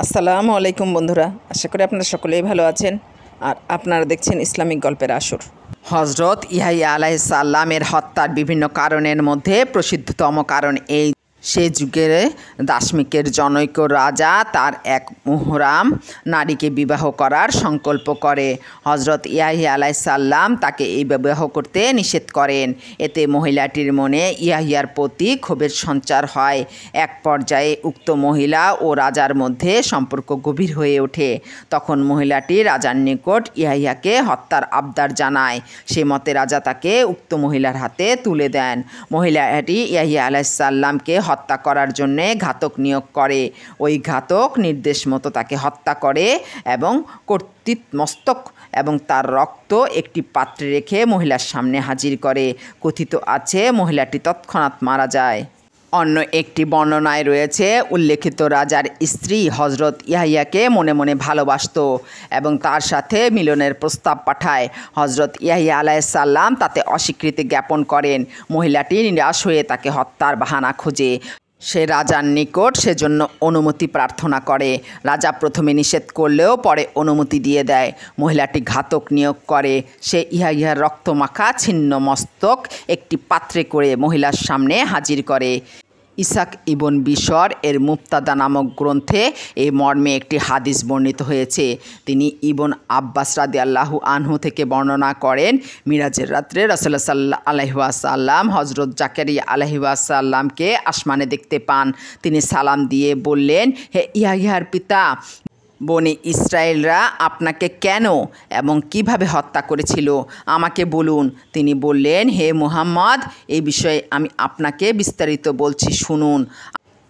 আসসালামু আলাইকুম বন্ধুরা, আশা করি আপনারা সকলেই ভালো আছেন। আর আপনারা দেখছেন ইসলামিক গল্পের আসর। হজরত ইয়াহিয়া আলাইহিস সালামের হত্যার বিভিন্ন কারণের মধ্যে প্রসিদ্ধতম কারণ এই, সে যুগের দাশমিকের জনৈক রাজা তার এক মুহরাম নারীকে বিবাহ করার সংকল্প করে। হজরত ইয়াহিয়া আলাইহিস সালাম তাকে এই বিবাহ করতে নিষেধ করেন। এতে মহিলাটির মনে ইয়াহিয়ার প্রতি ক্ষোভের সঞ্চার হয়। এক পর্যায়ে উক্ত মহিলা ও রাজার মধ্যে সম্পর্ক গভীর হয়ে ওঠে। তখন মহিলাটি রাজার নিকট ইয়াহিয়াকে হত্যার আবদার জানায়। সে মতে রাজা তাকে উক্ত মহিলার হাতে তুলে দেন। মহিলাটি ইয়াহিয়া আলাইহিস সালামকে হত্যা করার জন্যে ঘাতক নিয়োগ করে। ওই ঘাতক নির্দেশ মতো তাকে হত্যা করে এবং কর্তৃক মস্তক এবং তার রক্ত একটি পাত্রে রেখে মহিলার সামনে হাজির করে। কথিত আছে মহিলাটি তৎক্ষণাৎ মারা যায়। অন্য একটি বর্ণনায় রয়েছে উল্লেখিত রাজার স্ত্রী হজরত ইয়াহিয়াকে মনে মনে ভালোবাসত এবং তার সাথে মিলনের প্রস্তাব পাঠায়। হজরত ইয়াহিয়া আলাইহিস সালাম তাতে অস্বীকৃতি জ্ঞাপন করেন। মহিলাটি নিরাশ হয়ে তাকে হত্যার বাহানা খোঁজে। সে রাজার নিকট সেজন্য অনুমতি প্রার্থনা করে। রাজা প্রথমে নিষেধ করলেও পরে অনুমতি দিয়ে দেয়। মহিলাটি ঘাতক নিয়োগ করে। সে ইয়াহিয়ার রক্তমাখা ছিন্ন মস্তক একটি পাত্রে করে মহিলার সামনে হাজির করে। ইসাক ইবন বিশর এর মুফতাদা নামক গ্রন্থে এই মর্মে একটি হাদিস বর্ণিত হয়েছে। তিনি ইবন আব্বাস রাদিয়াল্লাহু আনহু থেকে বর্ণনা করেন, মিরাজের রাত্রে রাসূলুল্লাহ সাল্লাল্লাহু আলাইহি ওয়াসাল্লাম হজরত জাকারিয়া আলাইহি ওয়াসাল্লামকে আসমানে দেখতে পান। তিনি সালাম দিয়ে বললেন, হে ইয়াহিয়ার পিতা, বনি ইসরায়েলরা আপনাকে কেন এবং কিভাবে হত্যা করেছিল আমাকে বলুন। তিনি বললেন, হে মুহাম্মদ, এই বিষয়ে আমি আপনাকে বিস্তারিত বলছি, শুনুন।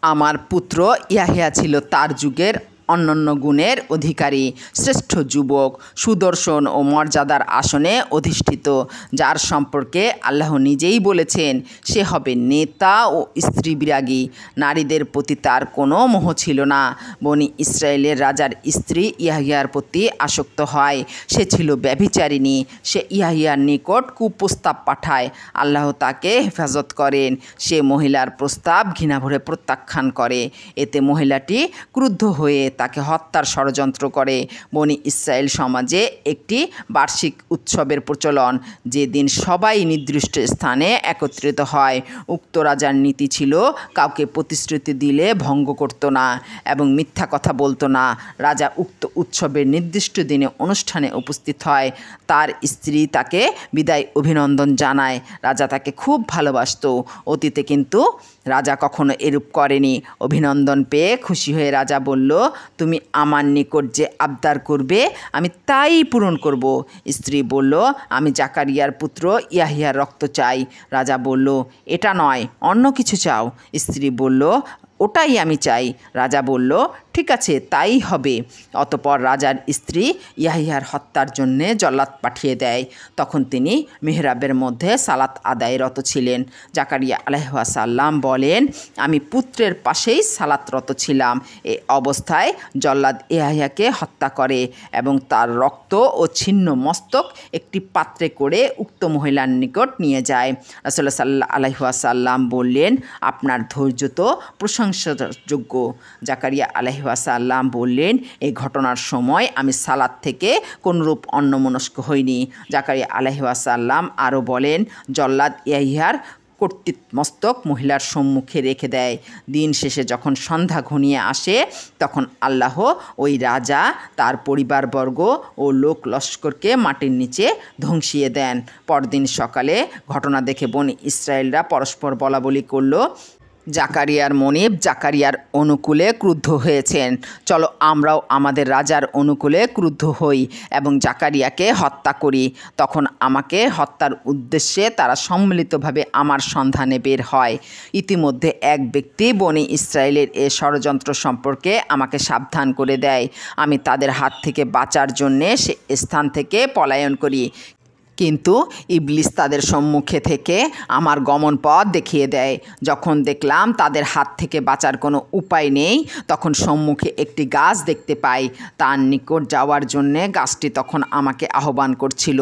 আমার পুত্র ইয়াহিয়া ছিল তার যুগের অনন্য গুণের অধিকারী, শ্রেষ্ঠ যুবক, সুদর্শন ও মর্যাদার আসনে অধিষ্ঠিত, যার সম্পর্কে আল্লাহ নিজেই বলেছেন সে হবে নেতা ও স্ত্রী বিরাগী। নারীদের প্রতি তার কোনো মোহ ছিল না। বনি ইসরায়েলের রাজার স্ত্রী ইয়াহিয়ার প্রতি আসক্ত হয়। সে ছিল ব্যভিচারিণী। সে ইয়াহিয়ার নিকট কুপ্রস্তাব পাঠায়। আল্লাহ তাকে হেফাজত করেন। সে মহিলার প্রস্তাব ঘৃণাভরে প্রত্যাখ্যান করে। এতে মহিলাটি ক্রুদ্ধ হয়ে তাকে হত্যার ষড়যন্ত্র করে। বনি ইসরায়েল সমাজে একটি বার্ষিক উৎসবের প্রচলন, যেদিন সবাই নির্দিষ্ট স্থানে একত্রিত হয়। উক্ত রাজার নীতি ছিল কাউকে প্রতিশ্রুতি দিলে ভঙ্গ করত না এবং মিথ্যা কথা বলতো না। রাজা উক্ত উৎসবের নির্দিষ্ট দিনে অনুষ্ঠানে উপস্থিত হয়। তার স্ত্রী তাকে বিদায় অভিনন্দন জানায়। রাজা তাকে খুব ভালোবাসত। অতীতে কিন্তু রাজা কখনো এরূপ করেনি। অভিনন্দন পেয়ে খুশি হয়ে রাজা বলল, তুমি আমার নিকট যে আবদার করবে আমি তাই পূরণ করব। স্ত্রী বলল, আমি জাকারিয়ার পুত্র ইয়াহিয়ার রক্ত চাই। রাজা বলল, এটা নয়, অন্য কিছু চাও। স্ত্রী বলল, ওটাই আমি চাই। রাজা বলল, ঠিক আছে, তাই হবে। অতঃপর রাজার স্ত্রী ইয়াহিয়ার হত্যার জন্যে জল্লাদ পাঠিয়ে দেয়। তখন তিনি মিহরাবের মধ্যে সালাত আদায়রত ছিলেন। জাকারিয়া আলাইহিস সালাম বলেন, আমি পুত্রের পাশেই সালাতরত ছিলাম। এই অবস্থায় জল্লাদ ইয়াহিয়াকে হত্যা করে এবং তার রক্ত ও ছিন্ন মস্তক একটি পাত্রে করে উক্ত মহিলার নিকট নিয়ে যায়। রাসূলুল্লাহ সাল্লাল্লাহু আলাইহি ওয়াসাল্লাম বললেন, আপনার ধৈর্য তো প্রশংসাযোগ্য। জাকারিয়া আলাইহিস সালাম বললেন, এই ঘটনার সময় আমি সালাত থেকে কোনরূপ অন্যমনস্ক হইনি। জাকারিয়া আলাইহিস সালাম আরও বলেন, জল্লাদ ইয়াহিয়ার কর্তৃক মস্তক মহিলার সম্মুখে রেখে দেয়। দিন শেষে যখন সন্ধ্যা ঘনিয়ে আসে তখন আল্লাহ ওই রাজা, তার পরিবারবর্গ ও লোক লস্করকে মাটির নিচে ধ্বংসিয়ে দেন। পরদিন সকালে ঘটনা দেখে বনি ইসরায়েলরা পরস্পর বলাবলি করল, জাকারিয়ার মনিব জাকারিয়ার অনুকূলে ক্রুদ্ধ হয়েছেন, চলো আমরাও আমাদের রাজার অনুকূলে ক্রুদ্ধ হই এবং জাকারিয়াকে হত্যা করি। তখন আমাকে হত্যার উদ্দেশ্যে তারা সম্মিলিতভাবে আমার সন্ধানে বের হয়। ইতিমধ্যে এক ব্যক্তি বনি ইসরায়েলের এ ষড়যন্ত্র সম্পর্কে আমাকে সাবধান করে দেয়। আমি তাদের হাত থেকে বাঁচার জন্যে সে স্থান থেকে পলায়ন করি, কিন্তু ইবলিস তাদের সম্মুখে থেকে আমার গমন পথ দেখিয়ে দেয়। যখন দেখলাম তাদের হাত থেকে বাঁচার কোনো উপায় নেই, তখন সম্মুখে একটি গাছ দেখতে পাই। তার নিকট যাওয়ার জন্যে গাছটি তখন আমাকে আহ্বান করছিল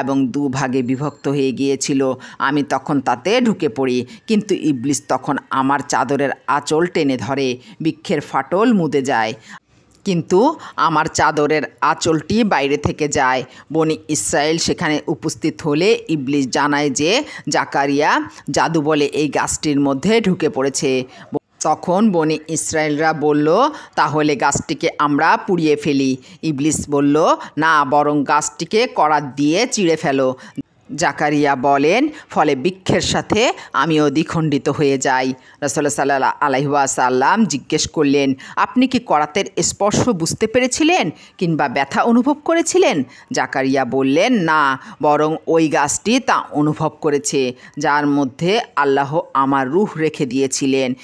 এবং দুভাগে বিভক্ত হয়ে গিয়েছিল। আমি তখন তাতে ঢুকে পড়ি, কিন্তু ইবলিস তখন আমার চাদরের আঁচল টেনে ধরে। বৃক্ষের ফাটল মুদে যায়। কিন্তু আমার চাদরের আঁচলটি বাইরে থেকে যায়। বনি ইসরায়েল সেখানে উপস্থিত হলে ইবলিস জানায় যে জাকারিয়া জাদু বলে এই গাছটির মধ্যে ঢুকে পড়েছে। তখন বনি ইসরায়েলরা বলল, তাহলে গাছটিকে আমরা পুড়িয়ে ফেলি। ইবলিস বলল, না, বরং গাছটিকে করাত দিয়ে চিড়ে ফেলো। জাকারিয়া বলেন, ফলে বৃক্ষের সাথে আমিও দ্বিখণ্ডিত হয়ে যাই। রাসূলুল্লাহ সাল্লাল্লাহু আলাইহি ওয়াসাল্লাম জিজ্ঞেস করলেন, আপনি কি করাতের স্পর্শ বুঝতে পেরেছিলেন কিংবা ব্যথা অনুভব করেছিলেন? জাকারিয়া বললেন, না, বরং ওই গাছটি তা অনুভব করেছে, যার মধ্যে আল্লাহ আমার রূহ রেখে দিয়েছিলেন।